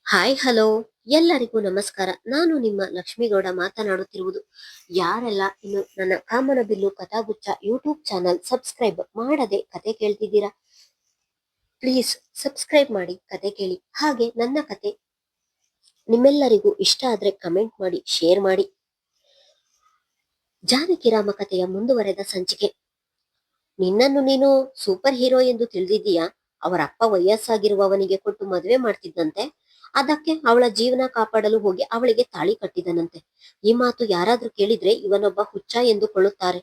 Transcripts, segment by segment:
Hi hello ಎಲ್ಲರಿಗೂ ನಮಸ್ಕಾರ. ನಾನು ನಿಮ್ಮ ಲಕ್ಷ್ಮೀಗೌಡ ಮಾತನಾಡುತ್ತಿರುವುದು. ಯಾರೆಲ್ಲ ಇನ್ನು ನನ್ನ ಕಾಮನಬಿಲ್ಲು ಕಥಾಗುಚ್ಛ ಯೂಟ್ಯೂಬ್ ಚಾನಲ್ ಸಬ್ಸ್ಕ್ರೈಬ್ ಮಾಡದೆ ಕತೆ ಕೇಳ್ತಿದ್ದೀರಾ, ಪ್ಲೀಸ್ ಸಬ್ಸ್ಕ್ರೈಬ್ ಮಾಡಿ ಕತೆ ಕೇಳಿ. ಹಾಗೆ ನನ್ನ ಕತೆ ನಿಮ್ಮೆಲ್ಲರಿಗೂ ಇಷ್ಟ ಆದ್ರೆ ಕಮೆಂಟ್ ಮಾಡಿ, ಶೇರ್ ಮಾಡಿ. ಜಾನಕಿ ರಾಮ ಕಥೆಯ ಮುಂದುವರೆದ ಸಂಚಿಕೆ. ನಿನ್ನನ್ನು ನೀನು ಸೂಪರ್ ಹೀರೋ ಎಂದು ತಿಳಿದಿದ್ದೀಯಾ? ಅವರ ಅಪ್ಪ ವಯಸ್ಸಾಗಿರುವವನಿಗೆ ಕೊಟ್ಟು ಮದುವೆ ಮಾಡ್ತಿದ್ದಂತೆ. ಅದಕ್ಕೆ ಅವಳ ಜೀವನ ಕಾಪಾಡಲು ಹೋಗಿ ಅವಳಿಗೆ ತಾಳಿ ಕಟ್ಟಿದನಂತೆ. ಈ ಮಾತು ಯಾರಾದ್ರೂ ಕೇಳಿದ್ರೆ ಇವನೊಬ್ಬ ಹುಚ್ಚ ಎಂದುಕೊಳ್ಳುತ್ತಾರೆ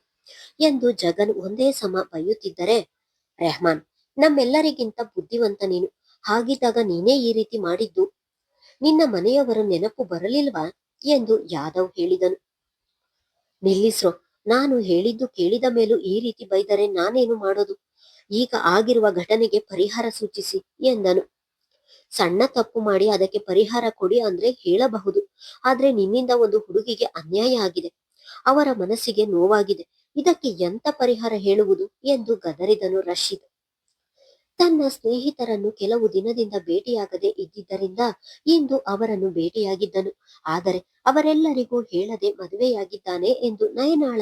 ಎಂದು ಜಗನ್ ಒಂದೇ ಸಮ ಬೈಯುತ್ತಿದ್ದರೆ, ರೆಹಮಾನ್, ನಮ್ಮೆಲ್ಲರಿಗಿಂತ ಬುದ್ಧಿವಂತ ನೀನು. ಹಾಗಿದ್ದಾಗ ನೀನೇ ಈ ರೀತಿ ಮಾಡಿದ್ದು ನಿನ್ನ ಮನೆಯವರ ನೆನಪು ಬರಲಿಲ್ವಾ ಎಂದು ಯಾದವ್ ಹೇಳಿದನು. ನಿಲ್ಲಿಸ್ರೋ, ನಾನು ಹೇಳಿದ್ದು ಕೇಳಿದ ಮೇಲೂ ಈ ರೀತಿ ಬೈದರೆ ನಾನೇನು ಮಾಡೋದು? ಈಗ ಆಗಿರುವ ಘಟನೆಗೆ ಪರಿಹಾರ ಸೂಚಿಸಿ ಎಂದನು. ಸಣ್ಣ ತಪ್ಪು ಮಾಡಿ ಅದಕ್ಕೆ ಪರಿಹಾರ ಕೊಡಿ ಅಂದ್ರೆ ಹೇಳಬಹುದು. ಆದ್ರೆ ನಿನ್ನಿಂದ ಒಂದು ಹುಡುಗಿಗೆ ಅನ್ಯಾಯ ಆಗಿದೆ, ಅವರ ಮನಸ್ಸಿಗೆ ನೋವಾಗಿದೆ. ಇದಕ್ಕೆ ಎಂತ ಪರಿಹಾರ ಹೇಳುವುದು ಎಂದು ಗದರಿದನು ರಶೀದ್. ತನ್ನ ಸ್ನೇಹಿತರನ್ನು ಕೆಲವು ದಿನದಿಂದ ಭೇಟಿಯಾಗದೆ ಇದ್ದಿದ್ದರಿಂದ ಇಂದು ಅವರನ್ನು ಭೇಟಿಯಾಗಿದ್ದನು. ಆದರೆ ಅವರೆಲ್ಲರಿಗೂ ಹೇಳದೆ ಮದುವೆಯಾಗಿದ್ದಾನೆ ಎಂದು ನಯನಾಳ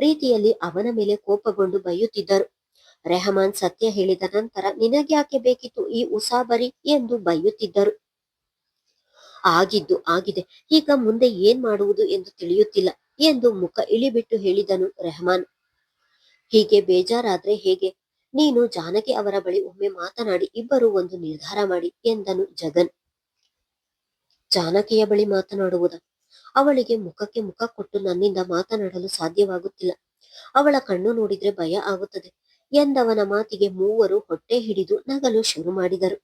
ರೀತಿಯಲ್ಲಿ ಅವನ ಮೇಲೆ ಕೋಪಗೊಂಡು ಬೈಯುತ್ತಿದ್ದರು. ರೆಹಮಾನ್ ಸತ್ಯ ಹೇಳಿದ ನಂತರ ನಿನಗ್ಯಾಕೆ ಬೇಕಿತ್ತು ಈ ಉಸಾಬರಿ ಎಂದು ಬೈಯುತ್ತಿದ್ದರು. ಆಗಿದ್ದು ಆಗಿದೆ, ಈಗ ಮುಂದೆ ಏನ್ ಮಾಡುವುದು ಎಂದು ತಿಳಿಯುತ್ತಿಲ್ಲ ಎಂದು ಮುಖ ಇಳಿಬಿಟ್ಟು ಹೇಳಿದನು ರೆಹಮಾನ್. ಹೀಗೆ ಬೇಜಾರಾದ್ರೆ ಹೇಗೆ? ನೀನು ಜಾನಕಿ ಅವರ ಬಳಿ ಒಮ್ಮೆ ಮಾತನಾಡಿ ಇಬ್ಬರು ಒಂದು ನಿರ್ಧಾರ ಮಾಡಿ ಎಂದನು ಜಗನ್. ಜಾನಕಿಯ ಬಳಿ ಮಾತನಾಡುವುದ? ಅವಳಿಗೆ ಮುಖಕ್ಕೆ ಮುಖ ಕೊಟ್ಟು ನನ್ನಿಂದ ಮಾತನಾಡಲು ಸಾಧ್ಯವಾಗುತ್ತಿಲ್ಲ. ಅವಳ ಕಣ್ಣು ನೋಡಿದ್ರೆ ಭಯ ಆಗುತ್ತದೆ ಎಂದವನ ಮಾತಿಗೆ ಮೂವರು ಹೊಟ್ಟೆ ಹಿಡಿದು ನಗಲು ಶುರು ಮಾಡಿದರು.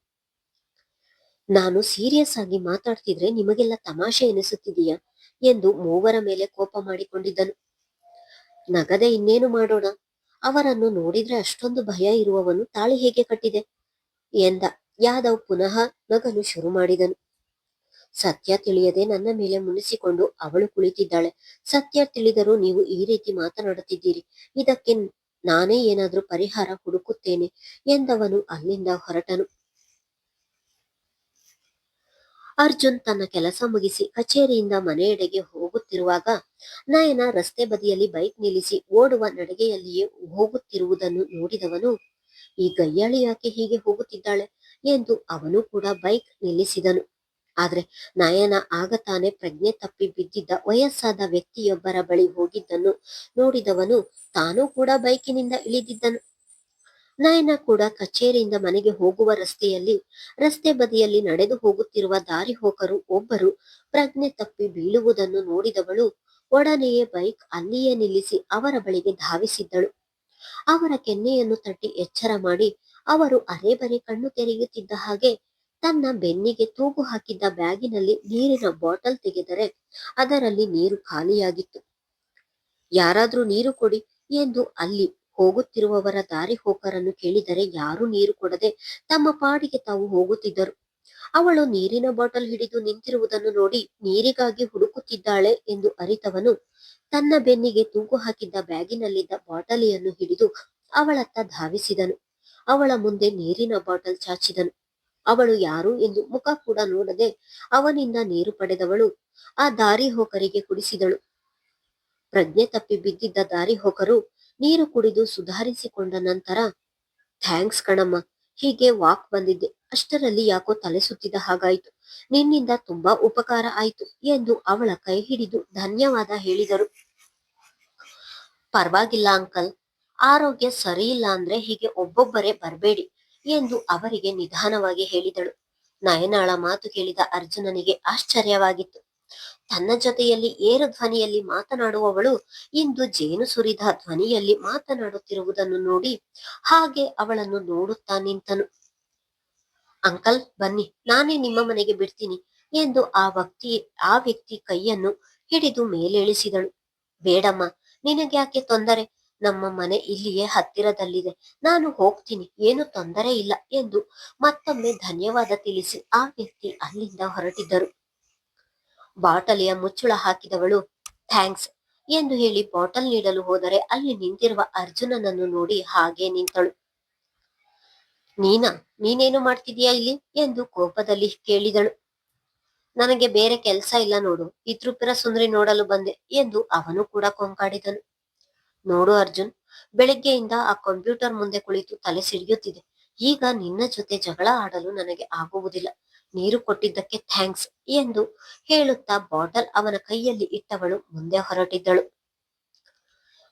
ನಾನು ಸೀರಿಯಸ್ ಆಗಿ ಮಾತಾಡ್ತಿದ್ರೆ ನಿಮಗೆಲ್ಲ ತಮಾಷೆ ಎನಿಸುತ್ತಿದೆಯಾ ಎಂದು ಮೂವರ ಮೇಲೆ ಕೋಪ ಮಾಡಿಕೊಂಡಿದ್ದನು. ನಗದೆ ಇನ್ನೇನು ಮಾಡೋಣ? ಅವರನ್ನು ನೋಡಿದ್ರೆ ಅಷ್ಟೊಂದು ಭಯ ಇರುವವನು ತಾಳಿ ಹೇಗೆ ಕಟ್ಟಿದೆ ಎಂದ. ಯಾದವ್ ಪುನಃ ನಗಲು ಶುರು ಮಾಡಿದನು. ಸತ್ಯ ತಿಳಿಯದೆ ನನ್ನ ಮೇಲೆ ಮುನಿಸಿಕೊಂಡು ಅವಳು ಕುಳಿತಿದ್ದಾಳೆ. ಸತ್ಯ ತಿಳಿದರೂ ನೀವು ಈ ರೀತಿ ಮಾತನಾಡುತ್ತಿದ್ದೀರಿ. ಇದಕ್ಕೆ ನಾನೇ ಏನಾದ್ರೂ ಪರಿಹಾರ ಹುಡುಕುತ್ತೇನೆ ಎಂದವನು ಅಲ್ಲಿಂದ ಹೊರಟನು. ಅರ್ಜುನ್ ತನ್ನ ಕೆಲಸ ಮುಗಿಸಿ ಕಚೇರಿಯಿಂದ ಮನೆಯೆಡೆಗೆ ಹೋಗುತ್ತಿರುವಾಗ ನಯನ ರಸ್ತೆ ಬದಿಯಲ್ಲಿ ಬೈಕ್ ನಿಲ್ಲಿಸಿ ಓಡುವ ನಡಿಗೆಯಲ್ಲಿಯೇ ಹೋಗುತ್ತಿರುವುದನ್ನು ನೋಡಿದವನು, ಈ ಗಯ್ಯಾಳಿ ಯಾಕೆ ಹೀಗೆ ಹೋಗುತ್ತಿದ್ದಾಳೆ ಎಂದು ಅವನು ಕೂಡ ಬೈಕ್ ನಿಲ್ಲಿಸಿದನು. ಆದ್ರೆ ನಯನ ಆಗ ತಾನೇ ಪ್ರಜ್ಞೆ ತಪ್ಪಿ ಬಿದ್ದಿದ್ದ ವಯಸ್ಸಾದ ವ್ಯಕ್ತಿಯೊಬ್ಬರ ಬಳಿ ಹೋಗಿದ್ದನ್ನು ನೋಡಿದವನು ತಾನೂ ಕೂಡ ಬೈಕಿನಿಂದ ಇಳಿದಿದ್ದನು. ನಯನ ಕೂಡ ಕಚೇರಿಯಿಂದ ಮನೆಗೆ ಹೋಗುವ ರಸ್ತೆ ಬದಿಯಲ್ಲಿ ನಡೆದು ಹೋಗುತ್ತಿರುವ ದಾರಿ ಹೋಕರು ಒಬ್ಬರು ಪ್ರಜ್ಞೆ ತಪ್ಪಿ ಬೀಳುವುದನ್ನು ನೋಡಿದವಳು ಒಡನೆಯೇ ಬೈಕ್ ಅಲ್ಲಿಯೇ ನಿಲ್ಲಿಸಿ ಅವರ ಬಳಿಗೆ ಧಾವಿಸಿದ್ದಳು. ಅವರ ಕೆನ್ನೆಯನ್ನು ತಟ್ಟಿ ಎಚ್ಚರ ಮಾಡಿ ಅವರು ಅರೆಬರೆ ಕಣ್ಣು ತೆರೆಯುತ್ತಿದ್ದ ಹಾಗೆ ತನ್ನ ಬೆನ್ನಿಗೆ ತೂಗು ಹಾಕಿದ್ದ ಬ್ಯಾಗಿನಲ್ಲಿ ನೀರಿನ ಬಾಟಲ್ ತೆಗೆದರೆ ಅದರಲ್ಲಿ ನೀರು ಖಾಲಿಯಾಗಿತ್ತು. ಯಾರಾದ್ರೂ ನೀರು ಕೊಡಿ ಎಂದು ಅಲ್ಲಿ ಹೋಗುತ್ತಿರುವವರ ದಾರಿ ಹೋಕರನ್ನು ಕೇಳಿದರೆ ಯಾರೂ ನೀರು ಕೊಡದೆ ತಮ್ಮ ಪಾಡಿಗೆ ತಾವು ಹೋಗುತ್ತಿದ್ದರು. ಅವಳು ನೀರಿನ ಬಾಟಲ್ ಹಿಡಿದು ನಿಂತಿರುವುದನ್ನು ನೋಡಿ ನೀರಿಗಾಗಿ ಹುಡುಕುತ್ತಿದ್ದಾಳೆ ಎಂದು ಅರಿತವನು ತನ್ನ ಬೆನ್ನಿಗೆ ತೂಗು ಹಾಕಿದ್ದ ಬ್ಯಾಗಿನಲ್ಲಿದ್ದ ಬಾಟಲಿಯನ್ನು ಹಿಡಿದು ಅವಳತ್ತ ಧಾವಿಸಿದನು. ಅವಳ ಮುಂದೆ ನೀರಿನ ಬಾಟಲ್ ಚಾಚಿದನು. ಅವಳು ಯಾರು ಎಂದು ಮುಖ ಕೂಡ ನೋಡದೆ ಅವನಿಂದ ನೀರು ಪಡೆದವಳು ಆ ದಾರಿ ಹೋಕರಿಗೆ ಕುಡಿಸಿದಳು. ಪ್ರಜ್ಞೆ ತಪ್ಪಿ ಬಿದ್ದಿದ್ದ ದಾರಿ ಹೋಕರು ನೀರು ಕುಡಿದು ಸುಧಾರಿಸಿಕೊಂಡ ನಂತರ, ಥ್ಯಾಂಕ್ಸ್ ಕಣಮ್ಮ, ಹೀಗೆ ವಾಕ್ ಬಂದಿದ್ದೆ, ಅಷ್ಟರಲ್ಲಿ ಯಾಕೋ ತಲೆ ಸುತ್ತಿದ ಹಾಗಾಯ್ತು, ನಿನ್ನಿಂದ ತುಂಬಾ ಉಪಕಾರ ಆಯ್ತು ಎಂದು ಅವಳ ಕೈ ಹಿಡಿದು ಧನ್ಯವಾದ ಹೇಳಿದರು. ಪರವಾಗಿಲ್ಲ ಅಂಕಲ್, ಆರೋಗ್ಯ ಸರಿಯಿಲ್ಲ ಅಂದ್ರೆ ಹೀಗೆ ಒಬ್ಬೊಬ್ಬರೇ ಬರಬೇಡಿ ಎಂದು ಅವರಿಗೆ ನಿಧಾನವಾಗಿ ಹೇಳಿದಳು. ನಯನಾಳ ಮಾತು ಕೇಳಿದ ಅರ್ಜುನನಿಗೆ ಆಶ್ಚರ್ಯವಾಗಿತ್ತು. ತನ್ನ ಜೊತೆಯಲ್ಲಿ ಏರು ಧ್ವನಿಯಲ್ಲಿ ಮಾತನಾಡುವವಳು ಇಂದು ಜೇನು ಸುರಿದ ಧ್ವನಿಯಲ್ಲಿ ಮಾತನಾಡುತ್ತಿರುವುದನ್ನು ನೋಡಿ ಹಾಗೆ ಅವಳನ್ನು ನೋಡುತ್ತಾ ನಿಂತನು. ಅಂಕಲ್ ಬನ್ನಿ, ನಾನೇ ನಿಮ್ಮ ಮನೆಗೆ ಬಿಡ್ತೀನಿ ಎಂದು ಆ ವ್ಯಕ್ತಿ ಕೈಯನ್ನು ಹಿಡಿದು ಮೇಲೇಳಿಸಿದಳು. ಬೇಡಮ್ಮ, ನಿನಗ್ಯಾಕೆ ತೊಂದರೆ? ನಮ್ಮ ಮನೆ ಇಲ್ಲಿಯೇ ಹತ್ತಿರದಲ್ಲಿದೆ, ನಾನು ಹೋಗ್ತೀನಿ, ಏನು ತೊಂದರೆ ಇಲ್ಲ ಎಂದು ಮತ್ತೊಮ್ಮೆ ಧನ್ಯವಾದ ತಿಳಿಸಿ ಆ ವ್ಯಕ್ತಿ ಅಲ್ಲಿಂದ ಹೊರಟಿದ್ದರು. ಬಾಟಲಿಯ ಮುಚ್ಚಳ ಹಾಕಿದವಳು ಥ್ಯಾಂಕ್ಸ್ ಎಂದು ಹೇಳಿ ಬಾಟಲ್ ನೀಡಲು ಹೋದರೆ ಅಲ್ಲಿ ನಿಂತಿರುವ ಅರ್ಜುನನನ್ನು ನೋಡಿ ಹಾಗೆ ನಿಂತಳು. ನೀನೇನು ಮಾಡ್ತಿದೀಯಾ ಇಲ್ಲಿ ಎಂದು ಕೋಪದಲ್ಲಿ ಕೇಳಿದಳು. ನನಗೆ ಬೇರೆ ಕೆಲಸ ಇಲ್ಲ ನೋಡು, ಈ ತ್ರಿಪುರ ಸುಂದರಿ ನೋಡಲು ಬಂದೆ ಎಂದು ಅವನು ಕೂಡ ಕೊಂಕಾಡಿದನು. ನೋಡು ಅರ್ಜುನ್, ಬೆಳಿಗ್ಗೆಯಿಂದ ಆ ಕಂಪ್ಯೂಟರ್ ಮುಂದೆ ಕುಳಿತು ತಲೆ ಸಿಡಿಯುತ್ತಿದೆ. ಈಗ ನಿನ್ನ ಜೊತೆ ಜಗಳ ಆಡಲು ನನಗೆ ಆಗುವುದಿಲ್ಲ. ನೀರು ಕೊಟ್ಟಿದ್ದಕ್ಕೆ ಥ್ಯಾಂಕ್ಸ್ ಎಂದು ಹೇಳುತ್ತಾ ಬಾಟಲ್ ಅವನ ಕೈಯಲ್ಲಿ ಇಟ್ಟವಳು ಮುಂದೆ ಹೊರಟಿದ್ದಳು.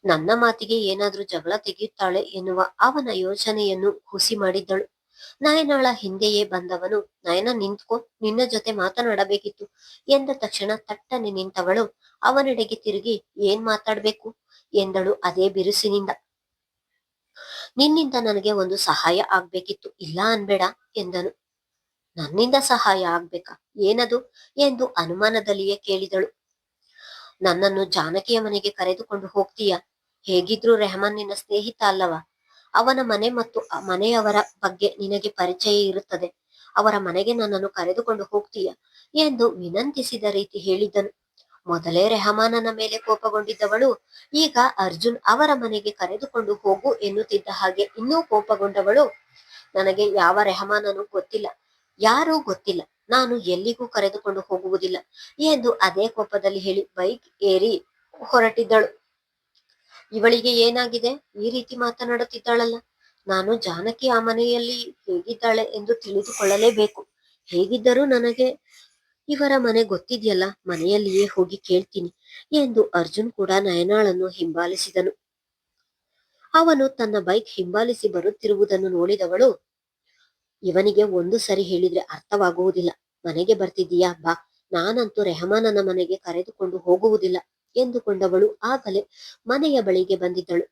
ನನ್ನ ಮಾತಿಗೆ ಏನಾದ್ರೂ ಜಗಳ ತೆಗೆಯುತ್ತಾಳೆ ಎನ್ನುವ ಅವನ ಯೋಚನೆಯನ್ನು ಹುಸಿ ಮಾಡಿದ್ದಳು. ನಯನಾಳ ಹಿಂದೆಯೇ ಬಂದವನು, ನಯನ ನಿಂತ್ಕೋ, ನಿನ್ನ ಜೊತೆ ಮಾತನಾಡಬೇಕಿತ್ತು ಎಂದ ತಕ್ಷಣ ತಟ್ಟನೆ ನಿಂತವಳು ಅವನೆಡೆಗೆ ತಿರುಗಿ, ಏನ್ ಮಾತಾಡ್ಬೇಕು ಎಂದಳು ಅದೇ ಬಿರುಸಿನಿಂದ. ನಿನ್ನಿಂದ ನನಗೆ ಒಂದು ಸಹಾಯ ಆಗ್ಬೇಕಿತ್ತು, ಇಲ್ಲ ಅನ್ಬೇಡ ಎಂದನು. ನನ್ನಿಂದ ಸಹಾಯ ಆಗ್ಬೇಕಾ, ಏನದು ಎಂದು ಅನುಮಾನದಲ್ಲಿಯೇ ಕೇಳಿದಳು. ನನ್ನನ್ನು ಜಾನಕಿಯ ಮನೆಗೆ ಕರೆದುಕೊಂಡು ಹೋಗ್ತೀಯಾ? ಹೇಗಿದ್ರೂ ರೆಹಮಾನ್ ನಿನ್ನ ಸ್ನೇಹಿತ ಅಲ್ಲವಾ? ಅವನ ಮನೆ ಮತ್ತು ಮನೆಯವರ ಬಗ್ಗೆ ನಿನಗೆ ಪರಿಚಯ ಇರುತ್ತದೆ. ಅವರ ಮನೆಗೆ ನನ್ನನ್ನು ಕರೆದುಕೊಂಡು ಹೋಗ್ತೀಯಾ ಎಂದು ವಿನಂತಿಸಿದ ರೀತಿ ಹೇಳಿದ್ದನು. ಮೊದಲೇ ರೆಹಮಾನನ ಮೇಲೆ ಕೋಪಗೊಂಡಿದ್ದವಳು ಈಗ ಅರ್ಜುನ್ ಅವರ ಮನೆಗೆ ಕರೆದುಕೊಂಡು ಹೋಗು ಎನ್ನುತ್ತಿದ್ದ ಹಾಗೆ ಇನ್ನೂ ಕೋಪಗೊಂಡವಳು, ನನಗೆ ಯಾವ ರೆಹಮಾನನು ಗೊತ್ತಿಲ್ಲ, ಯಾರೂ ಗೊತ್ತಿಲ್ಲ, ನಾನು ಎಲ್ಲಿಗೂ ಕರೆದುಕೊಂಡು ಹೋಗುವುದಿಲ್ಲ ಎಂದು ಅದೇ ಕೋಪದಲ್ಲಿ ಹೇಳಿ ಬೈಕ್ ಏರಿ ಹೊರಟಿದ್ದಳು. ಇವಳಿಗೆ ಏನಾಗಿದೆ, ಈ ರೀತಿ ಮಾತನಾಡುತ್ತಿದ್ದಾಳಲ್ಲ? ನಾನು ಜಾನಕಿ ಆ ಮನೆಯಲ್ಲಿ ಹೇಗಿದ್ದಾಳೆ ಎಂದು ತಿಳಿದುಕೊಳ್ಳಲೇಬೇಕು. ಹೇಗಿದ್ದರೂ ನನಗೆ ಇವರ ಮನೆ ಗೊತ್ತಿದೆಯಲ್ಲ, ಮನೆಯಲ್ಲಿಯೇ ಹೋಗಿ ಕೇಳ್ತೀನಿ ಎಂದು ಅರ್ಜುನ್ ಕೂಡ ನಯನಾಳನ್ನು ಹಿಂಬಾಲಿಸಿದನು. ಅವನು ತನ್ನ ಬೈಕ್ ಹಿಂಬಾಲಿಸಿ ಬರುತ್ತಿರುವುದನ್ನು ನೋಡಿದವಳು, ಇವನಿಗೆ ಒಂದು ಸರಿ ಹೇಳಿದ್ರೆ ಅರ್ಥವಾಗುವುದಿಲ್ಲ. ಮನೆಗೆ ಬರ್ತಿದ್ದೀಯಾ, ಬಾ, ನಾನಂತೂ ರೆಹಮಾನನ ಮನೆಗೆ ಕರೆದುಕೊಂಡು ಹೋಗುವುದಿಲ್ಲ ಎಂದುಕೊಂಡವಳು ಆಗಲೇ ಮನೆಯ ಬಳಿಗೆ ಬಂದಿದ್ದಳು.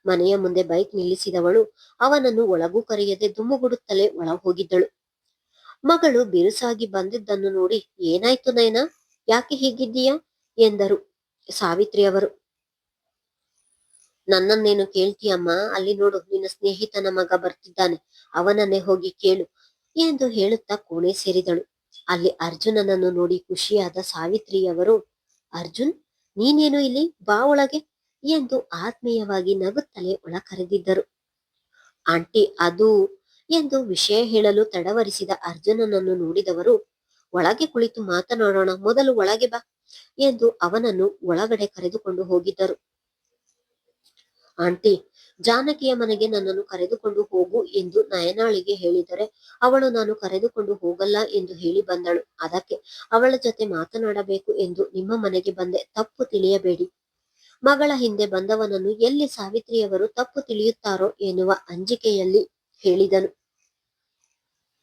ಮನೆಯ ಮುಂದೆ ಬೈಕ್ ನಿಲ್ಲಿಸಿದವಳು ಅವನನ್ನು ಒಳಗೂ ಕರೆಯದೆ ದುಮ್ಮುಗುಡುತ್ತಲೇ ಒಳ ಹೋಗಿದ್ದಳು. ಮಗಳು ಬಿರುಸಾಗಿ ಬಂದಿದ್ದನ್ನು ನೋಡಿ, ಏನಾಯ್ತು ನಯನ, ಯಾಕೆ ಹೀಗಿದ್ದೀಯಾ ಎಂದರು ಸಾವಿತ್ರಿಯವರು. ನನ್ನನ್ನೇನು ಕೇಳ್ತೀಯಮ್ಮ, ಅಲ್ಲಿ ನೋಡು, ನಿನ್ನ ಸ್ನೇಹಿತನ ಮಗ ಬರ್ತಿದ್ದಾನೆ, ಅವನನ್ನೇ ಹೋಗಿ ಕೇಳು ಎಂದು ಹೇಳುತ್ತಾ ಕೋಣೆ ಸೇರಿದಳು. ಅಲ್ಲಿ ಅರ್ಜುನನನ್ನು ನೋಡಿ ಖುಷಿಯಾದ ಸಾವಿತ್ರಿಯವರು, ಅರ್ಜುನ್, ನೀನೇನು ಇಲ್ಲಿ, ಬಾ ಒಳಗೆ ಎಂದು ಆತ್ಮೀಯವಾಗಿ ನಗುತ್ತಲೇ ಒಳ ಕರೆದಿದ್ದರು. ಆಂಟಿ, ಅದು ಎಂದು ವಿಷಯ ಹೇಳಲು ತಡವರಿಸಿದ ಅರ್ಜುನನನ್ನು ನೋಡಿದವರು, ಒಳಗೆ ಕುಳಿತು ಮಾತನಾಡೋಣ, ಮೊದಲು ಒಳಗೆ ಬಾ ಎಂದು ಅವನನ್ನು ಒಳಗಡೆ ಕರೆದುಕೊಂಡು ಹೋಗಿದ್ದರು. ಆಂಟಿ, ಜಾನಕಿಯ ಮನೆಗೆ ನನ್ನನ್ನು ಕರೆದುಕೊಂಡು ಹೋಗು ಎಂದು ನಯನಾಳಿಗೆ ಹೇಳಿದರೆ ಅವಳು ನಾನು ಕರೆದುಕೊಂಡು ಹೋಗಲ್ಲ ಎಂದು ಹೇಳಿ ಬಂದಳು. ಅದಕ್ಕೆ ಅವಳ ಜೊತೆ ಮಾತನಾಡಬೇಕು ಎಂದು ನಿಮ್ಮ ಮನೆಗೆ ಬಂದೆ, ತಪ್ಪು ತಿಳಿಯಬೇಡಿ. ಮಗಳ ಹಿಂದೆ ಬಂದವನನ್ನು ಎಲ್ಲಿ ಸಾವಿತ್ರಿಯವರು ತಪ್ಪು ತಿಳಿಯುತ್ತಾರೋ ಎನ್ನುವ ಅಂಜಿಕೆಯಲ್ಲಿ ಹೇಳಿದನು.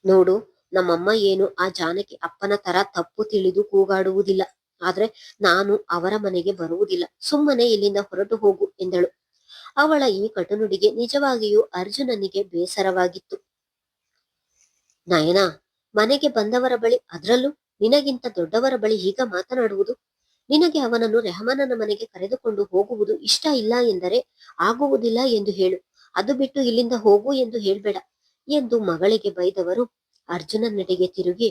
ನೋಡು, ನಮ್ಮಮ್ಮ ಏನು ಆ ಜಾನಕಿ ಅಪ್ಪನ ತರ ತಪ್ಪು ತಿಳಿದು ಕೂಗಾಡುವುದಿಲ್ಲ. ಆದ್ರೆ ನಾನು ಅವರ ಮನೆಗೆ ಬರುವುದಿಲ್ಲ, ಸುಮ್ಮನೆ ಇಲ್ಲಿಂದ ಹೊರಟು ಹೋಗು ಎಂದಳು. ಅವಳ ಈ ಕಟುನುಡಿಗೆ ನಿಜವಾಗಿಯೂ ಅರ್ಜುನನಿಗೆ ಬೇಸರವಾಗಿತ್ತು. ನಯನ, ಮನೆಗೆ ಬಂದವರ ಬಳಿ, ಅದರಲ್ಲೂ ನಿನಗಿಂತ ದೊಡ್ಡವರ ಬಳಿ ಹೀಗ ಮಾತನಾಡುವುದು? ನಿನಗೆ ಅವನನ್ನು ರೆಹಮಾನನ ಮನೆಗೆ ಕರೆದುಕೊಂಡು ಹೋಗುವುದು ಇಷ್ಟ ಇಲ್ಲ ಎಂದರೆ ಆಗುವುದಿಲ್ಲ ಎಂದು ಹೇಳು, ಅದು ಬಿಟ್ಟು ಇಲ್ಲಿಂದ ಹೋಗು ಎಂದು ಹೇಳ್ಬೇಡ ಎಂದು ಮಗಳಿಗೆ ಬೈದವರು ಅರ್ಜುನನೆಡೆಗೆ ತಿರುಗಿ,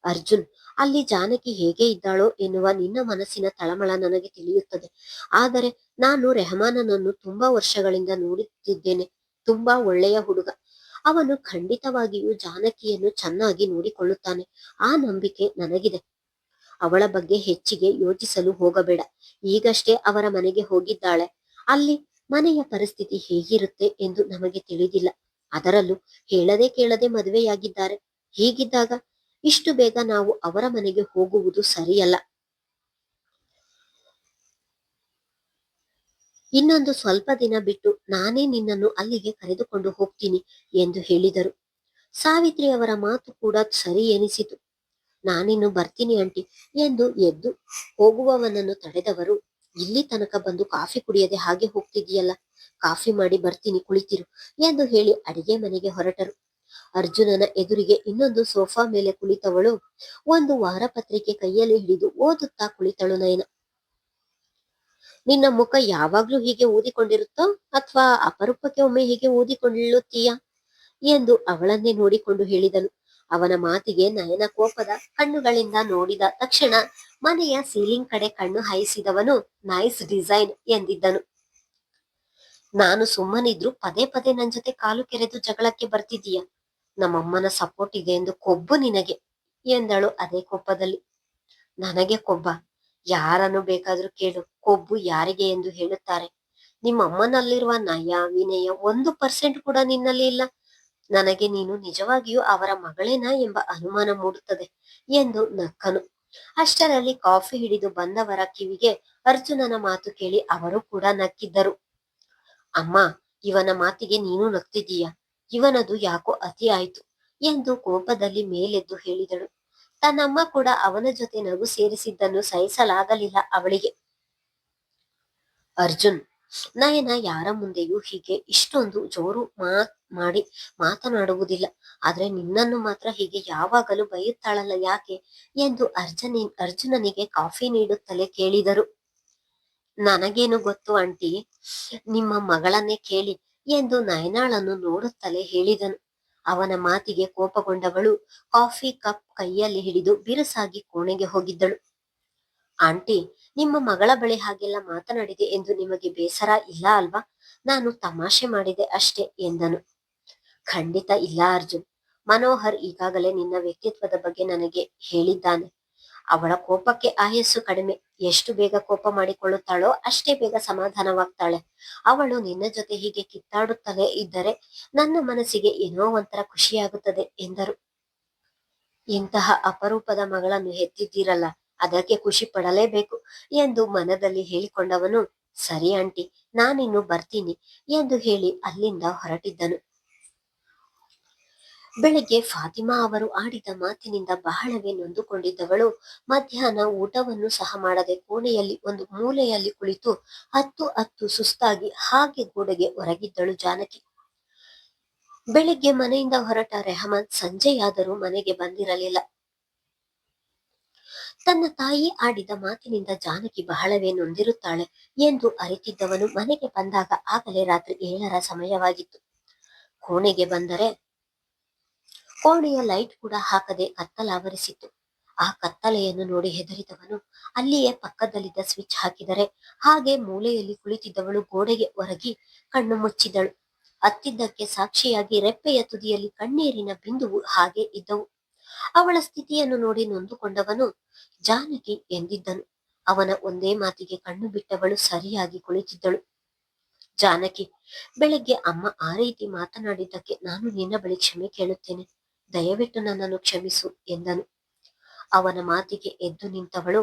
ಅರ್ಜುನ್, ಅಲ್ಲಿ ಜಾನಕಿ ಹೇಗೆ ಇದ್ದಾಳೋ ಎನ್ನುವ ನಿನ್ನ ಮನಸ್ಸಿನ ತಳಮಳ ನನಗೆ ತಿಳಿಯುತ್ತದೆ. ಆದರೆ ನಾನು ರೆಹಮಾನನನ್ನು ತುಂಬಾ ವರ್ಷಗಳಿಂದ ನೋಡುತ್ತಿದ್ದೇನೆ. ತುಂಬಾ ಒಳ್ಳೆಯ ಹುಡುಗ. ಅವನು ಖಂಡಿತವಾಗಿಯೂ ಜಾನಕಿಯನ್ನು ಚೆನ್ನಾಗಿ ನೋಡಿಕೊಳ್ಳುತ್ತಾನೆ. ಆ ನಂಬಿಕೆ ನನಗಿದೆ. ಅವಳ ಬಗ್ಗೆ ಹೆಚ್ಚಿಗೆ ಯೋಚಿಸಲು ಹೋಗಬೇಡ. ಈಗಷ್ಟೇ ಅವರ ಮನೆಗೆ ಹೋಗಿದ್ದಾಳೆ. ಅಲ್ಲಿ ಮನೆಯ ಪರಿಸ್ಥಿತಿ ಹೇಗಿರುತ್ತೆ ಎಂದು ನಮಗೆ ತಿಳಿದಿಲ್ಲ. ಅದರಲ್ಲೂ ಹೇಳದೆ ಕೇಳದೆ ಮದುವೆಯಾಗಿದ್ದಾರೆ. ಹೀಗಿದ್ದಾಗ ಇಷ್ಟು ಬೇಗ ನಾವು ಅವರ ಮನೆಗೆ ಹೋಗುವುದು ಸರಿಯಲ್ಲ. ಇನ್ನೊಂದು ಸ್ವಲ್ಪ ದಿನ ಬಿಟ್ಟು ನಾನೇ ನಿನ್ನನ್ನು ಅಲ್ಲಿಗೆ ಕರೆದುಕೊಂಡು ಹೋಗ್ತೀನಿ ಎಂದು ಹೇಳಿದರು. ಸಾವಿತ್ರಿ ಅವರ ಮಾತು ಕೂಡ ಸರಿ ಎನಿಸಿತು. ನಾನಿನ್ನು ಬರ್ತೀನಿ ಆಂಟಿ ಎಂದು ಎದ್ದು ಹೋಗುವವನನ್ನು ತಡೆದವರು, ಇಲ್ಲಿ ತನಕ ಬಂದು ಕಾಫಿ ಕುಡಿಯದೆ ಹಾಗೆ ಹೋಗ್ತಿದೀಯಲ್ಲ, ಕಾಫಿ ಮಾಡಿ ಬರ್ತೀನಿ, ಕುಳಿತಿರು ಎಂದು ಹೇಳಿ ಅಡಿಗೆ ಮನೆಗೆ ಹೊರಟರು. ಅರ್ಜುನನ ಎದುರಿಗೆ ಇನ್ನೊಂದು ಸೋಫಾ ಮೇಲೆ ಕುಳಿತವಳು ಒಂದು ವಾರಪತ್ರಿಕೆ ಕೈಯಲ್ಲಿ ಹಿಡಿದು ಓದುತ್ತಾ ಕುಳಿತಳು. ನಯನ, ನಿನ್ನ ಮುಖ ಯಾವಾಗ್ಲೂ ಹೀಗೆ ಊದಿಕೊಂಡಿರುತ್ತೋ ಅಥವಾ ಅಪರೂಪಕ್ಕೆ ಒಮ್ಮೆ ಹೀಗೆ ಊದಿಕೊಳ್ಳುತ್ತೀಯಾ ಎಂದು ಅವಳನ್ನೇ ನೋಡಿಕೊಂಡು ಹೇಳಿದನು. ಅವನ ಮಾತಿಗೆ ನಯನ ಕೋಪದ ಕಣ್ಣುಗಳಿಂದ ನೋಡಿದ ತಕ್ಷಣ ಮನೆಯ ಸೀಲಿಂಗ್ ಕಡೆ ಕಣ್ಣು ಹಾಯಿಸಿದವನು, ನೈಸ್ ಡಿಸೈನ್ ಎಂದಿದ್ದನು. ನಾನು ಸುಮ್ಮನಿದ್ರು ಪದೇ ಪದೇ ನನ್ ಜೊತೆ ಕಾಲು ಕೆರೆದು ಜಗಳಕ್ಕೆ ಬರ್ತಿದೀಯ. ನಮ್ಮಮ್ಮನ ಸಪೋರ್ಟ್ ಇದೆ ಎಂದು ಕೊಬ್ಬು ನಿನಗೆ ಎಂದಳು ಅದೇ ಕೋಪದಲ್ಲಿ. ನನಗೆ ಕೊಬ್ಬ? ಯಾರನ್ನು ಬೇಕಾದ್ರೂ ಕೇಳು, ಕೊಬ್ಬು ಯಾರಿಗೆ ಎಂದು ಹೇಳುತ್ತಾರೆ. ನಿಮ್ಮಮ್ಮನಲ್ಲಿರುವ ನಯ ವಿನಯ 1% ಕೂಡ ನಿನ್ನಲ್ಲಿ ಇಲ್ಲ. ನನಗೆ ನೀನು ನಿಜವಾಗಿಯೂ ಅವರ ಮಗಳೇನಾ ಎಂಬ ಅನುಮಾನ ಮೂಡುತ್ತದೆ ಎಂದು ನಕ್ಕನು. ಅಷ್ಟರಲ್ಲಿ ಕಾಫಿ ಹಿಡಿದು ಬಂದವರ ಕಿವಿಗೆ ಅರ್ಜುನನ ಮಾತು ಕೇಳಿ ಅವರು ಕೂಡ ನಕ್ಕಿದ್ದರು. ಅಮ್ಮ, ಇವನ ಮಾತಿಗೆ ನೀನು ನಗ್ತಿದ್ದೀಯ? ಇವನದು ಯಾಕೋ ಅತಿ ಆಯ್ತು ಎಂದು ಕೋಪದಲ್ಲಿ ಮೇಲೆದ್ದು ಹೇಳಿದಳು. ತನ್ನಮ್ಮ ಕೂಡ ಅವನ ಜೊತೆ ನಗು ಸೇರಿಸಿದ್ದನ್ನು ಸಹಿಸಲಾಗಲಿಲ್ಲ ಅವಳಿಗೆ. ಅರ್ಜುನ್, ನಯನ ಯಾರ ಮುಂದೆಯೂ ಹೀಗೆ ಇಷ್ಟೊಂದು ಜೋರು ಮಾಡಿ ಮಾತನಾಡುವುದಿಲ್ಲ. ಆದ್ರೆ ನಿನ್ನನ್ನು ಮಾತ್ರ ಹೀಗೆ ಯಾವಾಗಲೂ ಬೈಯುತ್ತಾಳಲ್ಲ, ಯಾಕೆ ಎಂದು ಅರ್ಜುನನಿಗೆ ಕಾಫಿ ನೀಡುತ್ತಲೇ ಕೇಳಿದರು. ನನಗೇನು ಗೊತ್ತು ಆಂಟಿ, ನಿಮ್ಮ ಮಗಳನ್ನೇ ಕೇಳಿ ಎಂದು ನಯನಾಳನ್ನು ನೋಡುತ್ತಲೇ ಹೇಳಿದನು. ಅವನ ಮಾತಿಗೆ ಕೋಪಗೊಂಡವಳು ಕಾಫಿ ಕಪ್ ಕೈಯಲ್ಲಿ ಹಿಡಿದು ಬಿರುಸಾಗಿ ಕೋಣೆಗೆ ಹೋಗಿದ್ದಳು. ಆಂಟಿ, ನಿಮ್ಮ ಮಗಳ ಬಳಿ ಹಾಗೆಲ್ಲ ಮಾತನಾಡಿದೆ ಎಂದು ನಿಮಗೆ ಬೇಸರ ಇಲ್ಲ ಅಲ್ವಾ? ನಾನು ತಮಾಷೆ ಮಾಡಿದೆ ಅಷ್ಟೇ ಎಂದನು. ಖಂಡಿತ ಇಲ್ಲ ಅರ್ಜುನ್. ಮನೋಹರ್ ಈಗಾಗಲೇ ನಿನ್ನ ವ್ಯಕ್ತಿತ್ವದ ಬಗ್ಗೆ ನನಗೆ ಹೇಳಿದ್ದಾನೆ. ಅವಳ ಕೋಪಕ್ಕೆ ಆಯಸ್ಸು ಕಡಿಮೆ. ಎಷ್ಟು ಬೇಗ ಕೋಪ ಮಾಡಿಕೊಳ್ಳುತ್ತಾಳೋ ಅಷ್ಟೇ ಬೇಗ ಸಮಾಧಾನವಾಗ್ತಾಳೆ. ಅವಳು ನಿನ್ನ ಜೊತೆ ಹೀಗೆ ಕಿತ್ತಾಡುತ್ತಲೇ ಇದ್ದರೆ ನನ್ನ ಮನಸ್ಸಿಗೆ ಏನೋ ಒಂಥರ ಖುಷಿಯಾಗುತ್ತದೆ ಎಂದರು. ಇಂತಹ ಅಪರೂಪದ ಮಗಳನ್ನು ಹೆತ್ತಿದ್ದೀರಲ್ಲ, ಅದಕ್ಕೆ ಖುಷಿ ಪಡಲೇಬೇಕು ಎಂದು ಮನದಲ್ಲಿ ಹೇಳಿಕೊಂಡವನು, ಸರಿ ಆಂಟಿ, ನಾನಿನ್ನು ಬರ್ತೀನಿ ಎಂದು ಹೇಳಿ ಅಲ್ಲಿಂದ ಹೊರಟಿದ್ದನು. ಬೆಳಗ್ಗೆ ಫಾತಿಮಾ ಅವರು ಆಡಿದ ಮಾತಿನಿಂದ ಬಹಳವೇ ನೊಂದುಕೊಂಡಿದ್ದವಳು ಮಧ್ಯಾಹ್ನ ಊಟವನ್ನು ಸಹ ಮಾಡದೆ ಕೋಣೆಯಲ್ಲಿ ಒಂದು ಮೂಲೆಯಲ್ಲಿ ಕುಳಿತು ಅತ್ತು ಸುಸ್ತಾಗಿ ಹಾಗೆ ಗೋಡೆಗೆ ಹೊರಗಿದ್ದಳು ಜಾನಕಿ. ಬೆಳಿಗ್ಗೆ ಮನೆಯಿಂದ ಹೊರಟ ರೆಹಮಾನ್ ಸಂಜೆಯಾದರೂ ಮನೆಗೆ ಬಂದಿರಲಿಲ್ಲ. ತನ್ನ ತಾಯಿ ಆಡಿದ ಮಾತಿನಿಂದ ಜಾನಕಿ ಬಹಳವೇ ನೊಂದಿರುತ್ತಾಳೆ ಎಂದು ಅರಿತಿದ್ದವನು ಮನೆಗೆ ಬಂದಾಗ ಆಗಲೇ ರಾತ್ರಿ 7ರ ಸಮಯವಾಗಿತ್ತು. ಕೋಣೆಗೆ ಬಂದರೆ ಕೋಣೆಯ ಲೈಟ್ ಕೂಡ ಹಾಕದೆ ಕತ್ತಲಾವರಿಸಿತ್ತು. ಆ ಕತ್ತಲೆಯನ್ನು ನೋಡಿ ಹೆದರಿದವನು ಅಲ್ಲಿಯೇ ಪಕ್ಕದಲ್ಲಿದ್ದ ಸ್ವಿಚ್ ಹಾಕಿದರೆ ಹಾಗೆ ಮೂಲೆಯಲ್ಲಿ ಕುಳಿತಿದ್ದವಳು ಗೋಡೆಗೆ ಒರಗಿ ಕಣ್ಣು ಮುಚ್ಚಿದಳು. ಅತ್ತಿದ್ದಕ್ಕೆ ಸಾಕ್ಷಿಯಾಗಿ ರೆಪ್ಪೆಯ ತುದಿಯಲ್ಲಿ ಕಣ್ಣೀರಿನ ಬಿಂದುವು ಹಾಗೆ ಇದ್ದವು. ಅವಳ ಸ್ಥಿತಿಯನ್ನು ನೋಡಿ ನೊಂದುಕೊಂಡವನು ಜಾನಕಿ ಎಂದಿದ್ದನು. ಅವನ ಒಂದೇ ಮಾತಿಗೆ ಕಣ್ಣು ಬಿಟ್ಟವಳು ಸರಿಯಾಗಿ ಕುಳಿತಿದ್ದಳು. ಜಾನಕಿ, ಬೆಳಿಗ್ಗೆ ಅಮ್ಮ ಆ ರೀತಿ ಮಾತನಾಡಿದ್ದಕ್ಕೆ ನಾನು ನಿನ್ನ ಬಳಿ ಕ್ಷಮೆ ಕೇಳುತ್ತೇನೆ. ದಯವಿಟ್ಟು ನನ್ನನ್ನು ಕ್ಷಮಿಸು ಎಂದನು. ಅವನ ಮಾತಿಗೆ ಎದ್ದು ನಿಂತವಳು,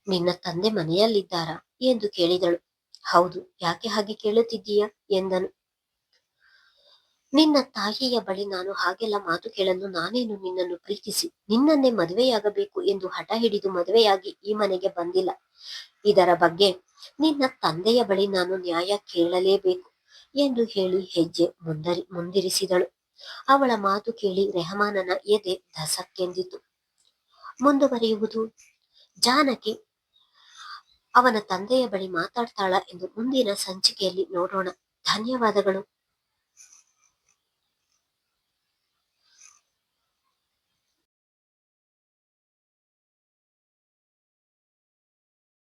ನಿನ್ನ ತಂದೆ ಮನೆಯಲ್ಲಿದ್ದಾರಾ ಎಂದು ಕೇಳಿದಳು. ಹೌದು, ಯಾಕೆ ಹಾಗೆ ಕೇಳುತ್ತಿದ್ದೀಯಾ ಎಂದನು. ನಿನ್ನ ತಾಯಿಯ ಬಳಿ ನಾನು ಹಾಗೆಲ್ಲ ಮಾತು ಕೇಳಲು ನಾನೇನು ನಿನ್ನನ್ನು ಪ್ರೀತಿಸಿ ನಿನ್ನನ್ನೇ ಮದುವೆಯಾಗಬೇಕು ಎಂದು ಹಠ ಹಿಡಿದು ಮದುವೆಯಾಗಿ ಈ ಮನೆಗೆ ಬಂದಿಲ್ಲ. ಇದರ ಬಗ್ಗೆ ನಿನ್ನ ತಂದೆಯ ಬಳಿ ನಾನು ನ್ಯಾಯ ಕೇಳಲೇಬೇಕು ಎಂದು ಹೇಳಿ ಹೆಜ್ಜೆ ಮುಂದಿರಿಸಿದಳು. ಅವಳ ಮಾತು ಕೇಳಿ ರೆಹಮಾನನ ಎದೆ ಧಸಕ್ಕೆಂದಿತು. ಮುಂದುವರಿಯುವುದು. ಜಾನಕಿ ಅವನ ತಂದೆಯ ಬಳಿ ಮಾತಾಡ್ತಾಳ ಎಂದು ಮುಂದಿನ ಸಂಚಿಕೆಯಲ್ಲಿ ನೋಡೋಣ. ಧನ್ಯವಾದಗಳು.